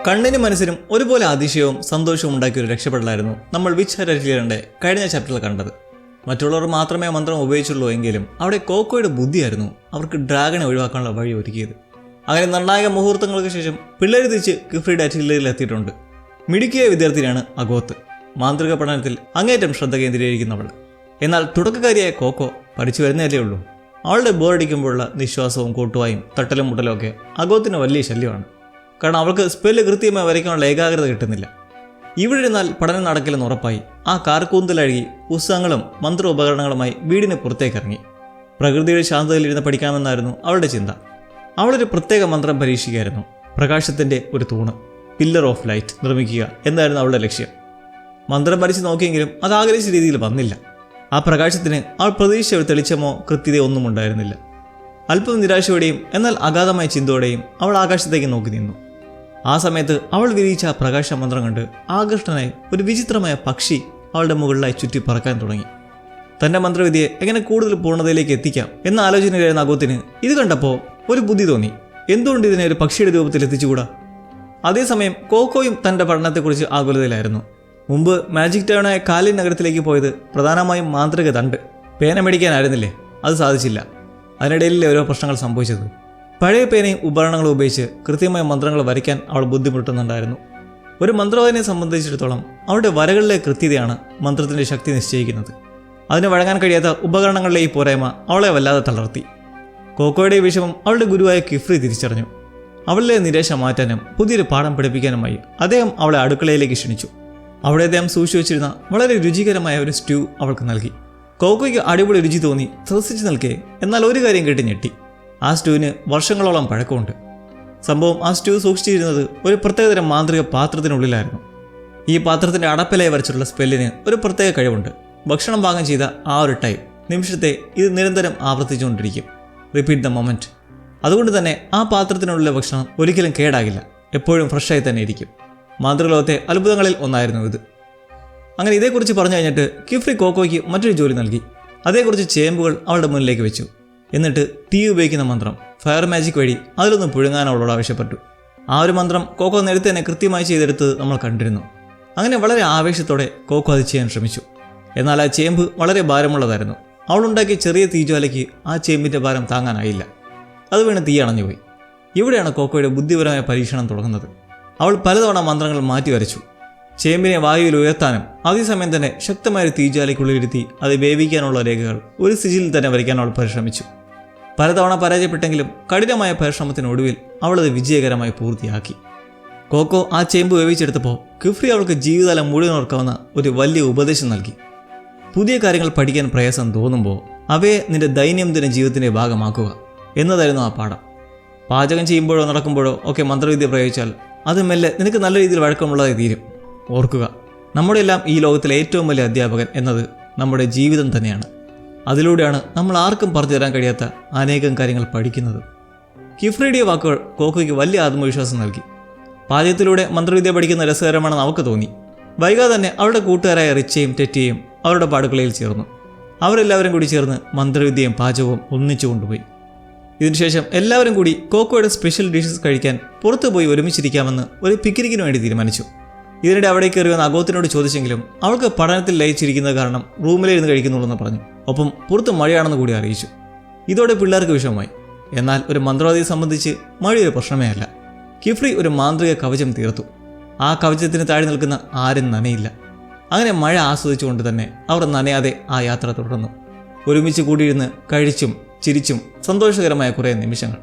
കണ്ണിനും മനസ്സിനും ഒരുപോലെ അതിശയവും സന്തോഷവും ഉണ്ടാക്കിയൊരു രക്ഷപ്പെടലായിരുന്നു നമ്മൾ വിച്ച് ഹരലിയുടെ കഴിഞ്ഞ ചാപ്റ്ററിൽ കണ്ടത്. മറ്റുള്ളവർ മാത്രമേ മന്ത്രം ഉപയോഗിച്ചുള്ളൂ എങ്കിലും അവിടെ കോക്കോയുടെ ബുദ്ധിയായിരുന്നു അവർക്ക് ഡ്രാഗനെ ഒഴിവാക്കാനുള്ള വഴി ഒരുക്കിയത്. അങ്ങനെ നിർണായക മുഹൂർത്തങ്ങൾക്ക് ശേഷം പിള്ളേർ തിരിച്ച് കിഫ്രിയുടെ അറ്റിലറിയിൽ എത്തിയിട്ടുണ്ട്. മിടുക്കിയ വിദ്യാർത്ഥിനിയാണ് അഗോത്ത്. മാന്ത്രിക പഠനത്തിൽ അങ്ങേറ്റം ശ്രദ്ധ കേന്ദ്രീകരിക്കുന്നവൾ. എന്നാൽ തുടക്കക്കാരിയായ കോക്കോ പഠിച്ചു വരുന്നതല്ലേ ഉള്ളൂ. അവളുടെ ബോറടിക്കുമ്പോഴുള്ള നിശ്വാസവും കൂട്ടുവായും തട്ടലും മുട്ടലും ഒക്കെ അഗോത്തിന് വലിയ ശല്യമാണ്. കാരണം അവൾക്ക് സ്പെല്ല് കൃത്യമായി വരയ്ക്കാനുള്ള ഏകാഗ്രത കിട്ടുന്നില്ല. ഇവിടെ ഇരുന്നാൽ പഠനം നടക്കില്ലെന്ന് ഉറപ്പായി ആ കാർക്കൂന്തലഴുകി പുസ്തകങ്ങളും മന്ത്ര ഉപകരണങ്ങളുമായി വീടിന് പുറത്തേക്ക് ഇറങ്ങി. പ്രകൃതിയുടെ ശാന്തതയിലിരുന്ന് പഠിക്കാമെന്നായിരുന്നു അവളുടെ ചിന്ത. അവളൊരു പ്രത്യേക മന്ത്രം പരീക്ഷിക്കുകയായിരുന്നു. പ്രകാശത്തിൻ്റെ ഒരു തൂണ്, പില്ലർ ഓഫ് ലൈറ്റ് നിർമ്മിക്കുക എന്നായിരുന്നു അവളുടെ ലക്ഷ്യം. മന്ത്രം പഠിച്ച് നോക്കിയെങ്കിലും അത് ആഗ്രഹിച്ച രീതിയിൽ വന്നില്ല. ആ പ്രകാശത്തിന് അവൾ പ്രതീക്ഷിച്ച ഒരു തെളിച്ചമോ കൃത്യതയോ ഒന്നും ഉണ്ടായിരുന്നില്ല. അല്പം നിരാശയോടെയും എന്നാൽ അഗാധമായ ചിന്തയോടെയും അവൾ ആകാശത്തേക്ക് നോക്കി നിന്നു. ആ സമയത്ത് അവൾ വിരിയിച്ച ആ പ്രകാശ മന്ത്രം കണ്ട് ആകർഷ്ടനായി ഒരു വിചിത്രമായ പക്ഷി അവളുടെ മുകളിലായി ചുറ്റി പറക്കാൻ തുടങ്ങി. തൻ്റെ മന്ത്രവിദ്യയെ എങ്ങനെ കൂടുതൽ പൂർണ്ണതയിലേക്ക് എത്തിക്കാം എന്ന ആലോചനയിലായിരുന്ന അഗോത്തിന് ഇത് കണ്ടപ്പോൾ ഒരു ബുദ്ധി തോന്നി. എന്തുകൊണ്ട് ഇതിനെ ഒരു പക്ഷിയുടെ രൂപത്തിൽ എത്തിച്ചുകൂടാ? അതേസമയം കോക്കോയും തൻ്റെ പഠനത്തെക്കുറിച്ച് ആകുലതയിലായിരുന്നു. മുമ്പ് മാജിക് ടൗണായ കാലിൻ നഗരത്തിലേക്ക് പോയത് പ്രധാനമായും മാന്ത്രിക ദണ്ട് പേന മേടിക്കാനായിരുന്നില്ലേ? അത് സാധിച്ചില്ല. അതിനിടയിലെ ഓരോ പ്രശ്നങ്ങൾ സംഭവിച്ചത്. പഴയ പേനയും ഉപകരണങ്ങളും ഉപയോഗിച്ച് കൃത്യമായ മന്ത്രങ്ങൾ വരയ്ക്കാൻ അവൾ ബുദ്ധിമുട്ടുന്നുണ്ടായിരുന്നു. ഒരു മന്ത്രവാദിനെ സംബന്ധിച്ചിടത്തോളം അവളുടെ വരകളിലെ കൃത്യതയാണ് മന്ത്രത്തിൻ്റെ ശക്തി നിശ്ചയിക്കുന്നത്. അതിന് വഴങ്ങാൻ കഴിയാത്ത ഉപകരണങ്ങളിലെ ഈ പോരായ്മ അവളെ വല്ലാതെ തളർത്തി. കോക്കോയുടെ വിഷമം അവളുടെ ഗുരുവായ കിഫ്രി തിരിച്ചറിഞ്ഞു. അവളിലെ നിരാശ മാറ്റാനും പുതിയൊരു പാഠം പഠിപ്പിക്കാനുമായി അദ്ദേഹം അവളെ അടുക്കളയിലേക്ക് ക്ഷണിച്ചു. അവിടെ അദ്ദേഹം സൂക്ഷിച്ചു വെച്ചിരുന്ന വളരെ രുചികരമായ ഒരു സ്റ്റ്യൂ അവൾക്ക് നൽകി. കോക്കോയ്ക്ക് അടിപൊളി രുചി തോന്നി ത്രസിച്ചു നിൽക്കേ. എന്നാൽ ഒരു കാര്യം കേട്ട് ഞെട്ടി. ആ സ്റ്റ്യൂവിന് വർഷങ്ങളോളം പഴക്കമുണ്ട്. സംഭവം ആ സ്റ്റ്യൂ സൂക്ഷിച്ചിരുന്നത് ഒരു പ്രത്യേകതരം മാന്ത്രിക പാത്രത്തിനുള്ളിലായിരുന്നു. ഈ പാത്രത്തിൻ്റെ അടപ്പിലായി വരച്ചിട്ടുള്ള സ്പെല്ലിന് ഒരു പ്രത്യേക കഴിവുണ്ട്. ഭക്ഷണം പാകം ചെയ്ത ആ ഒരു ടൈം നിമിഷത്തെ ഇത് നിരന്തരം ആവർത്തിച്ചുകൊണ്ടിരിക്കും. Repeat the moment. അതുകൊണ്ട് തന്നെ ആ പാത്രത്തിനുള്ളിലെ ഭക്ഷണം ഒരിക്കലും കേടാകില്ല, എപ്പോഴും ഫ്രഷായി തന്നെ ഇരിക്കും. മാന്ത്രികലോകത്തെ അത്ഭുതങ്ങളിൽ ഒന്നായിരുന്നു ഇത്. അങ്ങനെ ഇതേക്കുറിച്ച് പറഞ്ഞു കഴിഞ്ഞിട്ട് കിഫ്രി കോക്കോയ്ക്ക് മറ്റൊരു ജോലി നൽകി. അതേക്കുറിച്ച് ചേമ്പുകൾ അവളുടെ മുന്നിലേക്ക് വെച്ചു. എന്നിട്ട് തീ ഉപയോഗിക്കുന്ന മന്ത്രം ഫയർ മാജിക് വഴി അതിലൊന്ന് പുഴുങ്ങാൻ അവളോട് ആവശ്യപ്പെട്ടു. ആ ഒരു മന്ത്രം കോക്കോ നേരത്തെ തന്നെ കൃത്യമായി ചെയ്തെടുത്തത് നമ്മൾ കണ്ടിരുന്നു. അങ്ങനെ വളരെ ആവേശത്തോടെ കോക്കോ അത് ചെയ്യാൻ ശ്രമിച്ചു. എന്നാൽ ആ ചേമ്പ് വളരെ ഭാരമുള്ളതായിരുന്നു. അവളുണ്ടാക്കിയ ചെറിയ തീജ്വാലയ്ക്ക് ആ ചേമ്പിൻ്റെ ഭാരം താങ്ങാനായില്ല. അത് വീണ് തീ അണഞ്ഞുപോയി. ഇവിടെയാണ് കോക്കോയുടെ ബുദ്ധിപരമായ പരീക്ഷണം തുടങ്ങുന്നത്. അവൾ പലതവണ മന്ത്രങ്ങൾ മാറ്റി വരച്ചു. ചേമ്പിനെ വായുവിൽ ഉയർത്താനും അതേസമയം തന്നെ ശക്തമായ തീജ്വാലയ്ക്കുള്ളിലിരുത്തി അത് വേവിക്കാനുള്ള രേഖകൾ ഒരു സിജിൽ തന്നെ വരയ്ക്കാൻ അവൾ പരിശ്രമിച്ചു. പലതവണ പരാജയപ്പെട്ടെങ്കിലും കഠിനമായ പരിശ്രമത്തിനൊടുവിൽ അവളത് വിജയകരമായി പൂർത്തിയാക്കി. കോക്കോ ആ ചേമ്പ് വേവിച്ചെടുത്തപ്പോൾ കിഫ്രി അവൾക്ക് ജീവിതകാലം മുഴുവൻ ഓർക്കാവുന്ന ഒരു വലിയ ഉപദേശം നൽകി. പുതിയ കാര്യങ്ങൾ പഠിക്കാൻ പ്രയാസം തോന്നുമ്പോൾ അവയെ നിന്റെ ദൈനംദിന ജീവിതത്തിൻ്റെ ഭാഗമാക്കുക എന്നതായിരുന്നു ആ പാഠം. പാചകം ചെയ്യുമ്പോഴോ നടക്കുമ്പോഴോ ഒക്കെ മന്ത്രവിദ്യ പ്രയോഗിച്ചാൽ അത് മെല്ലെ നിനക്ക് നല്ല രീതിയിൽ വഴക്കമുള്ളതായി തീരും. ഓർക്കുക, നമ്മുടെ എല്ലാം ഈ ലോകത്തിലെ ഏറ്റവും വലിയ അധ്യാപകൻ എന്നത് നമ്മുടെ ജീവിതം തന്നെയാണ്. അതിലൂടെയാണ് നമ്മൾ ആർക്കും പറഞ്ഞു തരാൻ കഴിയാത്ത അനേകം കാര്യങ്ങൾ പഠിക്കുന്നത്. കിഫ്രിയുടെ വാക്കുകൾ കോക്കോയ്ക്ക് വലിയ ആത്മവിശ്വാസം നൽകി. പാചകത്തിലൂടെ മന്ത്രവിദ്യ പഠിക്കുന്ന രസകരമാണെന്ന് അവൾക്ക് തോന്നി. വൈകാതെ തന്നെ അവളുടെ കൂട്ടുകാരായ റിച്ചയും ടെറ്റിയും അവരുടെ പാടുക്കളയിൽ ചേർന്നു. അവരെല്ലാവരും കൂടി ചേർന്ന് മന്ത്രവിദ്യയും പാചകവും ഒന്നിച്ചു കൊണ്ടുപോയി. ഇതിനുശേഷം എല്ലാവരും കൂടി കോക്കോയുടെ സ്പെഷ്യൽ ഡിഷസ് കഴിക്കാൻ പുറത്തുപോയി ഒരുമിച്ചിരിക്കാമെന്ന് ഒരു പിക്നിക്കിന് വേണ്ടി തീരുമാനിച്ചു. ഇതിനിടെ അവിടെ കയറി വന്ന അഗോത്തിനോട് ചോദിച്ചെങ്കിലും അവൾക്ക് പഠനത്തിൽ ലയിച്ചിരിക്കുന്നത് കാരണം റൂമിലിരുന്ന് കഴിക്കുന്നുള്ളെന്ന് പറഞ്ഞു. ഒപ്പം പുറത്ത് മഴയാണെന്ന് കൂടി അറിയിച്ചു. ഇതോടെ പിള്ളേർക്ക് വിഷമമായി. എന്നാൽ ഒരു മന്ത്രവാദിയെ സംബന്ധിച്ച് മഴയൊരു പ്രശ്നമേ അല്ല. കിഫ്രി ഒരു മാന്ത്രിക കവചം തീർത്തു. ആ കവചത്തിന് താഴെ നിൽക്കുന്ന ആരും നനയില്ല. അങ്ങനെ മഴ ആസ്വദിച്ചുകൊണ്ട് തന്നെ അവർ നനയാതെ ആ യാത്ര തുടർന്നു. ഒരുമിച്ച് കൂടിയിരുന്ന് കഴിച്ചും ചിരിച്ചും സന്തോഷകരമായ കുറേ നിമിഷങ്ങൾ.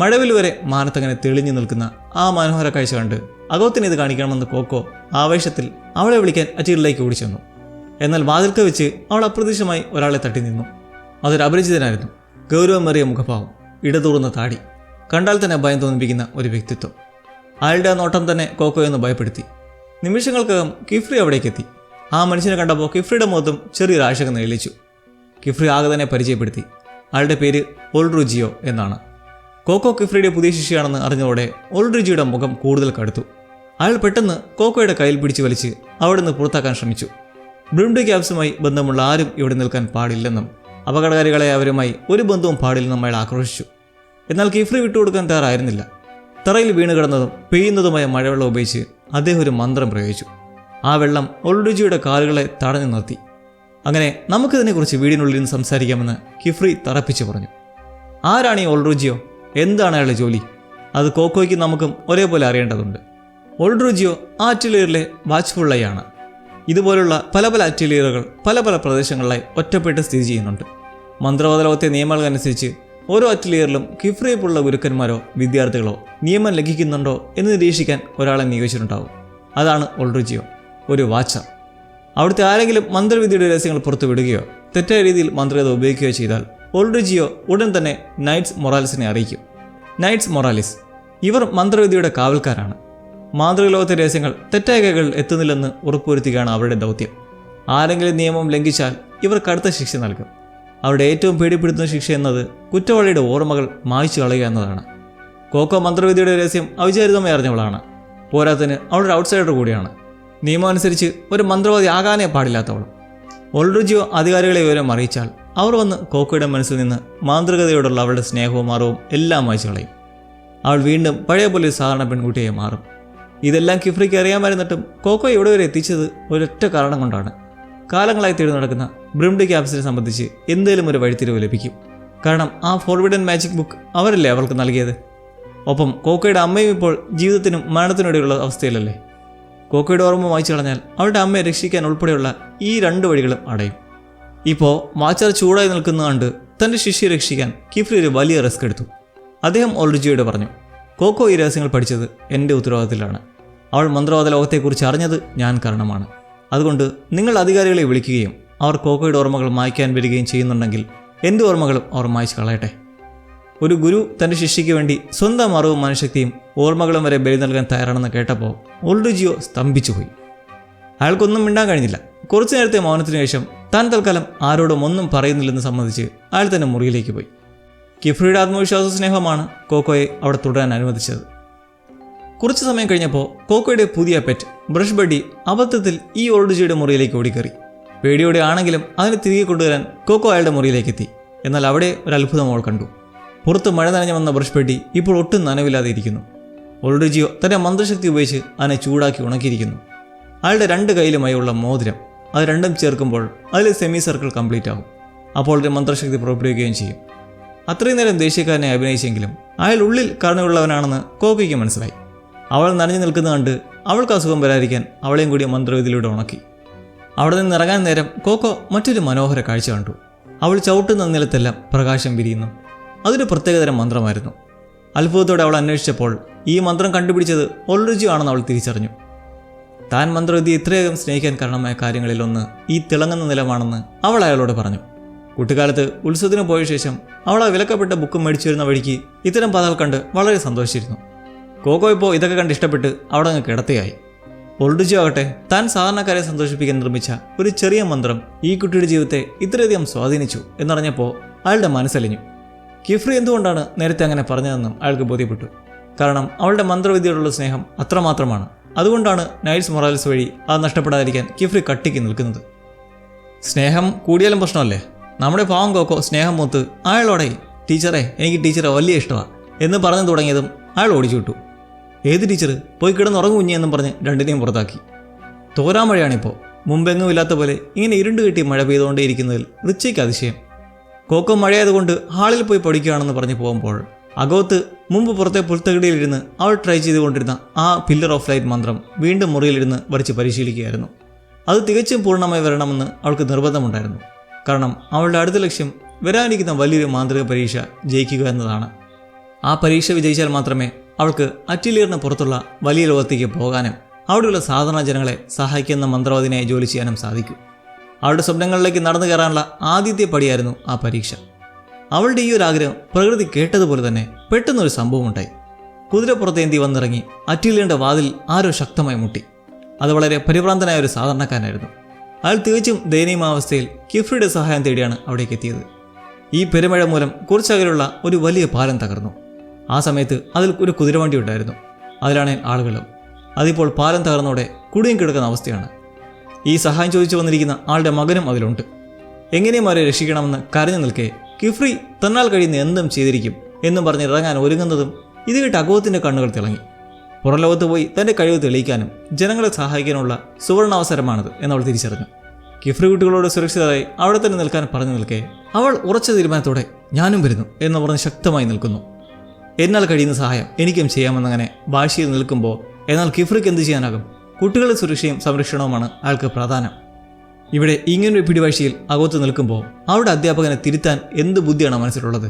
മഴവിൽ വരെ മാനത്തങ്ങനെ തെളിഞ്ഞു നിൽക്കുന്ന ആ മനോഹര കാഴ്ച കണ്ട് അഗോത്തിന് ഇത് കാണിക്കണമെന്ന് കോക്കോ ആവേശത്തിൽ അവളെ വിളിക്കാൻ അറ്റീറിലേക്ക് ഓടിച്ചെന്നു. എന്നാൽ വാതിൽക്ക വെച്ച് അവൾ അപ്രതീക്ഷിതമായി ഒരാളെ തട്ടി നിന്നു. അതൊരു അപരിചിതനായിരുന്നു. ഗൗരവമേറിയ മുഖഭാവം, ഇടതൂർന്ന താടി, കണ്ടാൽ തന്നെ ഭയം തോന്നിപ്പിക്കുന്ന ഒരു വ്യക്തിത്വം. അയാളുടെ ആ നോട്ടം തന്നെ കോക്കോയെന്ന് ഭയപ്പെടുത്തി. നിമിഷങ്ങൾക്കകം കിഫ്രി അവിടേക്കെത്തി. ആ മനുഷ്യനെ കണ്ടപ്പോൾ കിഫ്രിയുടെ മുഖത്തും ചെറിയൊരു ആശങ്ക നിഴലിച്ചു. കിഫ്രി ആകെ തന്നെ പരിചയപ്പെടുത്തി. അയാളുടെ പേര് ഓൾഡ്രുജിയോ എന്നാണ്. കോക്കോ കിഫ്രിയുടെ പുതിയ ശിഷ്യയാണെന്ന് അറിഞ്ഞതോടെ ഓൾഡ്രുജിയുടെ മുഖം കൂടുതൽ കടുത്തു. അയാൾ പെട്ടെന്ന് കോക്കോയുടെ കയ്യിൽ പിടിച്ചു വലിച്ച് അവിടെ നിന്ന് പുറത്താക്കാൻ ശ്രമിച്ചു. ബ്രിംഡ് ക്യാപ്സുമായി ബന്ധമുള്ള ആരും ഇവിടെ നിൽക്കാൻ പാടില്ലെന്നും അപകടകാരികളെ അവരുമായി ഒരു ബന്ധവും പാടില്ലെന്നും അയാൾ ആക്രോശിച്ചു. എന്നാൽ കിഫ്രി വിട്ടുകൊടുക്കാൻ തയ്യാറായിരുന്നില്ല. തറയിൽ വീണ് കിടന്നതും പെയ്യുന്നതുമായ മഴവെള്ളം ഉപയോഗിച്ച് അദ്ദേഹം ഒരു മന്ത്രം പ്രയോഗിച്ചു. ആ വെള്ളം ഒൾഡ്രുജിയുടെ കാലുകളെ തടഞ്ഞു നിർത്തി. അങ്ങനെ നമുക്കിതിനെക്കുറിച്ച് വീടിനുള്ളിൽ നിന്ന് സംസാരിക്കാമെന്ന് കിഫ്രി തറപ്പിച്ചു പറഞ്ഞു. ആരാണ് ഈ ഒൾഡ്രുജിയോ? എന്താണ് അയാളുടെ ജോലി? അത് കോക്കോയ്ക്ക് നമുക്കും ഒരേപോലെ അറിയേണ്ടതുണ്ട്. ഒൾഡ്രുജിയോ ആർട്ടിലറിയിലെ വാച്ച്ഫുള്ളയാണ്. ഇതുപോലുള്ള പല പല ആർട്ടിലറികൾ പല പല പ്രദേശങ്ങളിലായി ഒറ്റപ്പെട്ട് സ്ഥിതി ചെയ്യുന്നുണ്ട്. മന്ത്രവാദലോകത്തെ നിയമങ്ങൾക്കനുസരിച്ച് ഓരോ ആർട്ടിലറിയിലും കിഫ്രിയെപ്പോലുള്ള ഗുരുക്കന്മാരോ വിദ്യാർത്ഥികളോ നിയമം ലംഘിക്കുന്നുണ്ടോ എന്ന് നിരീക്ഷിക്കാൻ ഒരാളെ നിയോഗിച്ചിട്ടുണ്ടാവും. അതാണ് ഒൾഡ്രുജിയോ, ഒരു വാച്ചർ. അവിടുത്തെ ആരെങ്കിലും മന്ത്രവിദ്യയുടെ രഹസ്യങ്ങൾ പുറത്തു വിടുകയോ തെറ്റായ രീതിയിൽ മന്ത്രവിദ്യ ഉപയോഗിക്കുകയോ ചെയ്താൽ ഒൾഡ്രുജിയോ ഉടൻ തന്നെ നൈറ്റ്സ് മൊറാലിസിനെ അറിയിക്കും. നൈറ്റ്സ് മൊറാലിസ് ഇവർ മന്ത്രവിദ്യയുടെ കാവൽക്കാരാണ്. മാന്ത്രിക ലോകത്തെ രഹസ്യങ്ങൾ തെറ്റായ കൈകളിൽ എത്തുന്നില്ലെന്ന് ഉറപ്പുവരുത്തുകയാണ് അവരുടെ ദൗത്യം. ആരെങ്കിലും നിയമം ലംഘിച്ചാൽ ഇവർ കടുത്ത ശിക്ഷ നൽകും. അവരുടെ ഏറ്റവും പേടിപ്പെടുത്തുന്ന ശിക്ഷ എന്നത് കുറ്റവാളിയുടെ ഓർമ്മകൾ മായ്ച്ചു കളയുക എന്നതാണ്. കോക്കോ മന്ത്രവിദ്യയുടെ രഹസ്യം അവിചാരിതമായി അറിഞ്ഞവളാണ്. പോരാത്തിന് അവളൊരു ഔട്ട്സൈഡർ കൂടിയാണ്. നിയമം അനുസരിച്ച് ഒരു മന്ത്രവാദി ആകാനേ പാടില്ലാത്തവളും. ഒൾഡ്രുജിയോ അധികാരികളെ വിവരം അറിയിച്ചാൽ അവർ വന്ന് കോക്കോയുടെ മനസ്സിൽ നിന്ന് മാന്ത്രികതയോടുള്ള അവളുടെ സ്നേഹവും മാറവും എല്ലാം മായ്ച്ചു കളയും. അവൾ വീണ്ടും പഴയ പോലെ ഒരു സാധാരണ പെൺകുട്ടിയായി മാറും. ഇതെല്ലാം കിഫ്രിക്ക് അറിയാമായിരുന്നിട്ടും കോക്കോ ഇവിടെ വരെ എത്തിച്ചത് ഒരൊറ്റ കാരണം കൊണ്ടാണ്. കാലങ്ങളായി തേടി നടക്കുന്ന ബ്രിംഡ് ക്യാപ്സിനെ സംബന്ധിച്ച് എന്തെങ്കിലും ഒരു വഴിത്തിരിവ് ലഭിക്കും. കാരണം ആ ഫോർബിഡൻ മാജിക് ബുക്ക് അവരല്ലേ അവൾക്ക് നൽകിയത്. ഒപ്പം കോക്കോയുടെ അമ്മയും ഇപ്പോൾ ജീവിതത്തിനും മരണത്തിനും ഇടയിലുള്ള അവസ്ഥയിലല്ലേ. കോക്കോയുടെ ഓർമ്മ വായിച്ചു കളഞ്ഞാൽ അവളുടെ അമ്മയെ രക്ഷിക്കാൻ ഉൾപ്പെടെയുള്ള ഈ 2 വഴികളും അടയും. ഇപ്പോൾ വാച്ചർ ചൂടായി നിൽക്കുന്ന കണ്ട് തൻ്റെ ശിഷ്യയെ രക്ഷിക്കാൻ കിഫ്രി ഒരു വലിയ റിസ്ക് എടുത്തു. അദ്ദേഹം ഒൾഡ്രുജിയോട് പറഞ്ഞു, കോക്കോ ഈ രഹസ്യങ്ങൾ പഠിച്ചത് എൻ്റെ ഉത്തരവാദിത്തത്തിലാണ്. അവൾ മന്ത്രവാദ ലോകത്തെക്കുറിച്ച് അറിഞ്ഞത് ഞാൻ കാരണമാണ്. അതുകൊണ്ട് നിങ്ങൾ അധികാരികളെ വിളിക്കുകയും അവർ കോക്കോയുടെ ഓർമ്മകൾ മായ്ക്കാൻ വരികയും ചെയ്യുന്നുണ്ടെങ്കിൽ എൻ്റെ ഓർമ്മകളും അവർ മായ്ച്ചു കളയട്ടെ. ഒരു ഗുരു തൻ്റെ ശിഷ്യയ്ക്ക് വേണ്ടി സ്വന്തം അറിവും മനഃശക്തിയും ഓർമ്മകളും വരെ ബലി നൽകാൻ തയ്യാറാണെന്ന് കേട്ടപ്പോൾ ഒൾഡ്രുജിയോ സ്തംഭിച്ചുപോയി. അയാൾക്കൊന്നും മിണ്ടാൻ കഴിഞ്ഞില്ല. കുറച്ചു നേരത്തെ മൗനത്തിന് ശേഷം താൻ തൽക്കാലം ആരോടും ഒന്നും പറയുന്നില്ലെന്ന് സംബന്ധിച്ച് അയാൾ തന്നെ മുറിയിലേക്ക് പോയി. കിഫ്രിയുടെ ആത്മവിശ്വാസ സ്നേഹമാണ് കോക്കോയെ അവിടെ തുടരാൻ അനുവദിച്ചത്. കുറച്ചു സമയം കഴിഞ്ഞപ്പോൾ കോക്കോയുടെ പുതിയ പെറ്റ് ബ്രഷ് ബഡി അബദ്ധത്തിൽ ഈ ഒൾഡ്രുജിയുടെ മുറിയിലേക്ക് ഓടിക്കറി. പേടിയോടെ ആണെങ്കിലും അതിനെ തിരികെ കൊണ്ടുവരാൻ കോക്കോ അയാളുടെ മുറിയിലേക്ക് എത്തി. എന്നാൽ അവിടെ ഒരു അത്ഭുതം അവൾ കണ്ടു. പുറത്ത് മഴ നനഞ്ഞു വന്ന ബ്രഷ് ബഡി ഇപ്പോൾ ഒട്ടും നനവില്ലാതെ ഇരിക്കുന്നു. ഒൾഡ്രുജിയോ തൻ്റെ മന്ത്രശക്തി ഉപയോഗിച്ച് അതിനെ ചൂടാക്കി ഉണക്കിയിരിക്കുന്നു. അയാളുടെ 2 കൈയിലുമായുള്ള മോതിരം അത് രണ്ടും ചേർക്കുമ്പോൾ അതിൽ സെമി സർക്കിൾ കംപ്ലീറ്റ് ആകും. അപ്പോൾ ഒരു മന്ത്രശക്തി പുറപ്പെടുവിക്കുകയും ചെയ്യും. അത്രയും നേരം ദേഷ്യക്കാരനെ അഭിനയിച്ചെങ്കിലും അയാൾ ഉള്ളിൽ കരുണയുള്ളവനാണെന്ന് കോക്കോയ്ക്ക് മനസ്സിലായി. അവൾ നനഞ്ഞു നിൽക്കുന്ന കണ്ട് അവൾക്ക് അസുഖം വരാതിരിക്കാൻ അവളെയും കൂടി മന്ത്രവിദ്യയിലൂടെ ഉണക്കി. അവിടെ നിന്ന് ഇറങ്ങാൻ നേരം കോക്കോ മറ്റൊരു മനോഹര കാഴ്ച കണ്ടു. അവൾ ചവിട്ടുന്ന നിലത്തെല്ലാം പ്രകാശം വിരിയുന്നു. അതൊരു പ്രത്യേകതരം മന്ത്രമായിരുന്നു. അത്ഭുതത്തോടെ അവൾ അന്വേഷിച്ചപ്പോൾ ഈ മന്ത്രം കണ്ടുപിടിച്ചത് ഒൾഡ്രുജിയോ ആണെന്ന് അവൾ തിരിച്ചറിഞ്ഞു. താൻ മന്ത്രവിദ്യ ഇത്രയധികം സ്നേഹിക്കാൻ കാരണമായ കാര്യങ്ങളിലൊന്ന് ഈ തിളങ്ങുന്ന നിലമാണെന്ന് അവൾ അയാളോട് പറഞ്ഞു. കുട്ടിക്കാലത്ത് ഉത്സവത്തിന് പോയ ശേഷം അവൾ ആ വിലക്കപ്പെട്ട ബുക്ക് മേടിച്ചു വരുന്ന വഴിക്ക് ഇത്തരം പദങ്ങൾ കണ്ട് വളരെ സന്തോഷിച്ചിരുന്നു. കോക്കോ ഇപ്പോൾ ഇതൊക്കെ കണ്ട് ഇഷ്ടപ്പെട്ട് അവിടെ അങ്ങ് കിടത്തിയായി. ഒൾഡ്രുജിയോ ആകട്ടെ താൻ സാധാരണക്കാരെ സന്തോഷിപ്പിക്കാൻ നിർമ്മിച്ച ഒരു ചെറിയ മന്ത്രം ഈ കുട്ടിയുടെ ജീവിതത്തെ ഇത്രയധികം സ്വാധീനിച്ചു എന്നറിഞ്ഞപ്പോൾ അയാളുടെ മനസ്സലിഞ്ഞു. കിഫ്രി എന്തുകൊണ്ടാണ് നേരത്തെ അങ്ങനെ പറഞ്ഞതെന്നും അയാൾക്ക് ബോധ്യപ്പെട്ടു. കാരണം അവളുടെ മന്ത്രവിദ്യയോടുള്ള സ്നേഹം അത്രമാത്രമാണ്. അതുകൊണ്ടാണ് നൈറ്റ്സ് മൊറാലിസ് വഴി അത് നഷ്ടപ്പെടാതിരിക്കാൻ കിഫ്രി കട്ടിക്ക് നിൽക്കുന്നത്. സ്നേഹം കൂടിയാലും പ്രശ്നമല്ലേ. നമ്മുടെ പാവം കോക്കോ സ്നേഹം മൂത്ത് അയാളോടെ ടീച്ചറെ എനിക്ക് ടീച്ചറെ വലിയ ഇഷ്ടമാണ് എന്ന് പറഞ്ഞു തുടങ്ങിയതും അയാൾ ഓടിച്ചു വിട്ടു. ഏത് ടീച്ചർ പോയി കിടന്നുറങ്ങു കുഞ്ഞി എന്നും പറഞ്ഞ് 2നെയും പുറത്താക്കി. തോരാമഴയാണിപ്പോൾ. മുമ്പെങ്ങും ഇല്ലാത്ത പോലെ ഇങ്ങനെ ഇരുണ്ട് കെട്ടി മഴ പെയ്തുകൊണ്ടേയിരിക്കുന്നതിൽ റിച്ചയ്ക്ക് അതിശയം. കോക്കോ മഴയായതുകൊണ്ട് ഹാളിൽ പോയി പഠിക്കുകയാണെന്ന് പറഞ്ഞ് പോകുമ്പോൾ അകത്ത് മുമ്പ് പുറത്തെ പുൽത്തകിടിയിലിരുന്ന് അവൾ ട്രൈ ചെയ്തുകൊണ്ടിരുന്ന ആ പില്ലർ ഓഫ് ലൈറ്റ് മന്ത്രം വീണ്ടും മുറിയിലിരുന്ന് വരച്ച് പരിശീലിക്കുകയായിരുന്നു. അത് തികച്ചും പൂർണ്ണമായി വരണമെന്ന് അവൾക്ക് നിർബന്ധമുണ്ടായിരുന്നു. കാരണം അവളുടെ അടുത്ത ലക്ഷ്യം വരാനിരിക്കുന്ന വലിയൊരു മാന്ത്രിക പരീക്ഷ ജയിക്കുക എന്നതാണ്. ആ പരീക്ഷ വിജയിച്ചാൽ മാത്രമേ അവൾക്ക് അറ്റിലിയറിന് പുറത്തുള്ള വലിയ ലോകത്തേക്ക് പോകാനും അവിടെയുള്ള സാധാരണ ജനങ്ങളെ സഹായിക്കുന്ന മന്ത്രവാദിനായി ജോലി ചെയ്യാനും സാധിക്കൂ. അവളുടെ സ്വപ്നങ്ങളിലേക്ക് നടന്നു കയറാനുള്ള ആദ്യത്തെ പടിയായിരുന്നു ആ പരീക്ഷ. അവളുടെ ഈ ഒരു ആഗ്രഹം പ്രകൃതി കേട്ടതുപോലെ തന്നെ പെട്ടെന്നൊരു സംഭവം ഉണ്ടായി. കുതിരപ്പുറത്തേന്തി വന്നിറങ്ങി അറ്റിലിയറിൻ്റെ വാതിൽ ആരോ ശക്തമായി മുട്ടി. അത് വളരെ പരിഭ്രാന്തനായ ഒരു സാധാരണക്കാരനായിരുന്നു. അയാൾ തികച്ചും ദയനീയാവസ്ഥയിൽ കിഫ്രിയുടെ സഹായം തേടിയാണ് അവിടേക്ക് എത്തിയത്. ഈ പെരുമഴ മൂലം കുറച്ചകലുള്ള ഒരു വലിയ പാലം തകർന്നു. ആ സമയത്ത് അതിൽ ഒരു കുതിരവണ്ടി ഉണ്ടായിരുന്നു. അതിലാണ് ആളുകളും. അതിപ്പോൾ പാലം തകർന്നോടെ കുടുങ്ങി കിടക്കുന്ന അവസ്ഥയാണ്. ഈ സഹായം ചോദിച്ചു വന്നിരിക്കുന്ന ആളുടെ മകനും അതിലുണ്ട്. എങ്ങനെയും അവരെ രക്ഷിക്കണമെന്ന് കരഞ്ഞു നിൽക്കെ കിഫ്രി തന്നാൽ കഴിയുന്ന എന്തും ചെയ്തിരിക്കും എന്നും പറഞ്ഞ് ഇറങ്ങാൻ ഒരുങ്ങുന്നതും ഇത് കേട്ട് അഗോത്തിൻ്റെ കണ്ണുകൾ തിളങ്ങി. പുറംലോകത്ത് പോയി തൻ്റെ കഴിവ് തെളിയിക്കാനും ജനങ്ങളെ സഹായിക്കാനുള്ള സുവർണാവസരമാണിത് എന്നവൾ തിരിച്ചറിഞ്ഞു. കിഫ്രി കുട്ടികളോട് സുരക്ഷിതരായി അവിടെ തന്നെ നിൽക്കാൻ പറഞ്ഞു നിൽക്കെ അവൾ ഉറച്ച തീരുമാനത്തോടെ ഞാനും വരുന്നു എന്ന് പറഞ്ഞ് ശക്തമായി നിൽക്കുന്നു. എന്നാൽ കഴിയുന്ന സഹായം എനിക്കും ചെയ്യാമെന്നങ്ങനെ വാശിയിൽ നിൽക്കുമ്പോൾ എന്നാൽ കിഫ്രിക്ക് എന്ത് ചെയ്യാനാകും? കുട്ടികളുടെ സുരക്ഷയും സംരക്ഷണവുമാണ് അയാൾക്ക് പ്രാധാന്യം. ഇവിടെ ഇങ്ങനൊരു പിടിവാശിയിൽ അകത്ത് നിൽക്കുമ്പോൾ അവരുടെ അധ്യാപകനെ തിരുത്താൻ എന്ത് ബുദ്ധിയാണ് മനസ്സിലുള്ളത്?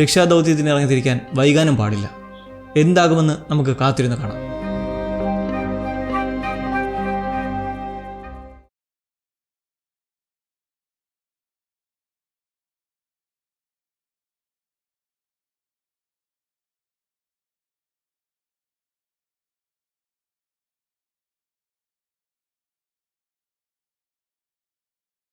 രക്ഷാദൗത്യത്തിന് ഇറങ്ങിത്തിരിക്കാൻ വൈകാനും പാടില്ല. എന്താകുമെന്ന് നമുക്ക് കാത്തിരുന്ന് കാണാം.